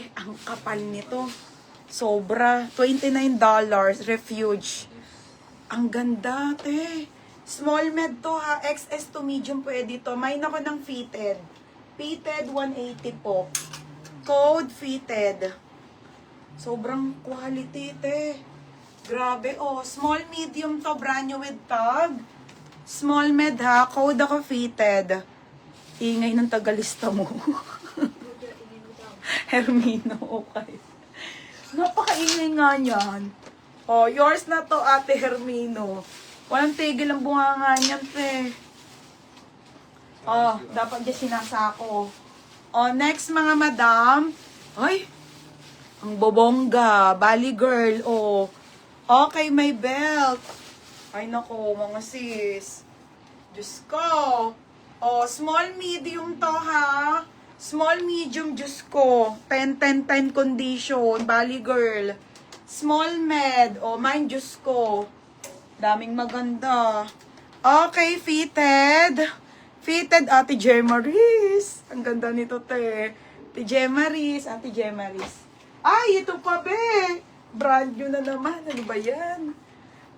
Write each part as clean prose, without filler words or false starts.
Te, ang kapal nito. Sobra. $29. Refuge. Ang ganda, te. Small med to ha. XS to medium pwede to. Main ako ng fitted. Fitted 180 po. Code fitted. Sobrang quality, te. Grabe, oh. Small medium to. Brand new with tag. Small med ha. Code ako fitted. Ingay ng tagalista mo. Hermino, okay. Napakaingay nga yan. Oh, yours na to, Ate Hermino. Walang tigil ang bunganga niyan, te. Oh, dapat dyan sinasako. Oh, next mga madam. Ay, ang bobongga. Bali girl, oh. Okay, may belt. Ay, nako, mga sis. Diyos ko. Oh, small medium to, ha. Small medium, Diyos ko. 10-10-10 condition. Bali girl. Small med. Oh, mine, Diyos ko. Daming maganda. Okay, fitted. Fitted, Ate Gemaris. Ang ganda nito, te. Ate Gemaris. Ate Gemaris. Ay, ito pa, be. Brand new na naman. Ano ba yan?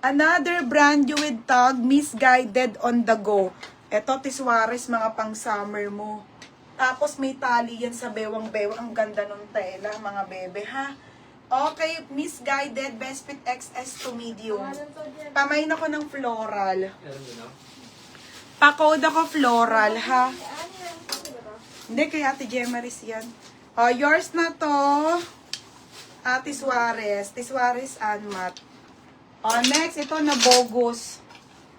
Another brand new with tag. Misguided on the go. Ito, Tiswares, mga pang summer mo. Tapos may tali yan sa bewang-bewang. Ang ganda nung tela, mga bebe, ha? Okay, Misguided, Best Fit XS to medium. Pamain ako ng floral. Pa-code ako floral, ha? Hindi, kay Ate Gemaris yan. Oh, yours na to. Ate Suarez. Tiswares Anmat. Oh, next, ito na bogus.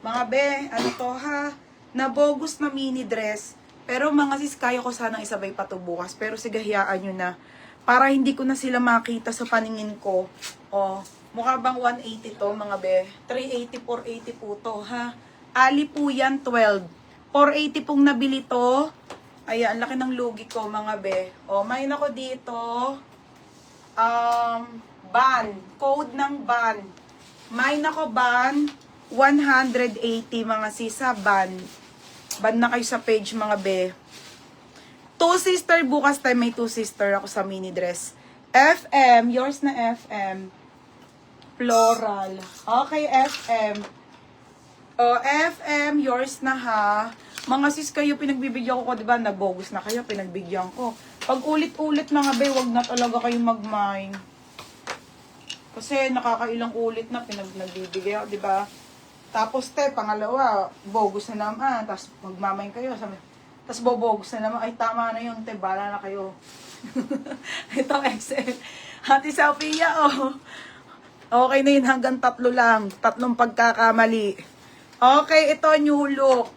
Mga be, ano to, ha? Na bogus na mini dress. Pero mga sis, kaya ko sanang isabay pa to bukas. Pero sige, hiyaan nyo na. Para hindi ko na sila makita sa paningin ko. O, mukha bang 180 to, mga be? 380, 480 po to, ha? Ali po yan, 12. 480 pong nabili to. Ayan, laki ng lugi ko, mga be. O, main ako dito. Ban. Code ng ban. Main ako ban. 180, mga sisa, ban. Ban na kayo sa page, mga be. Two sister, bukas tayo may two sister ako sa mini dress. FM, yours na FM. Floral. Okay, FM. O, FM, yours na ha. Mga sis kayo, pinagbibigyan ko, diba? Nabogus na kayo, pinagbigyan ko. Pag ulit-ulit, mga be, wag na talaga kayo mag-mine. Kasi nakakailang ulit na pinagbibigay ako, diba? Tapos, te, pangalawa, bogus na naman. Tapos, magmamain kayo. Tapos, bobogus na naman. Ay, tama na yun, te. Bala na kayo. Ito, XL. Ate Sophia, oh. Okay na yun. Hanggang 3 lang. 3 pagkakamali. Okay, ito, new look.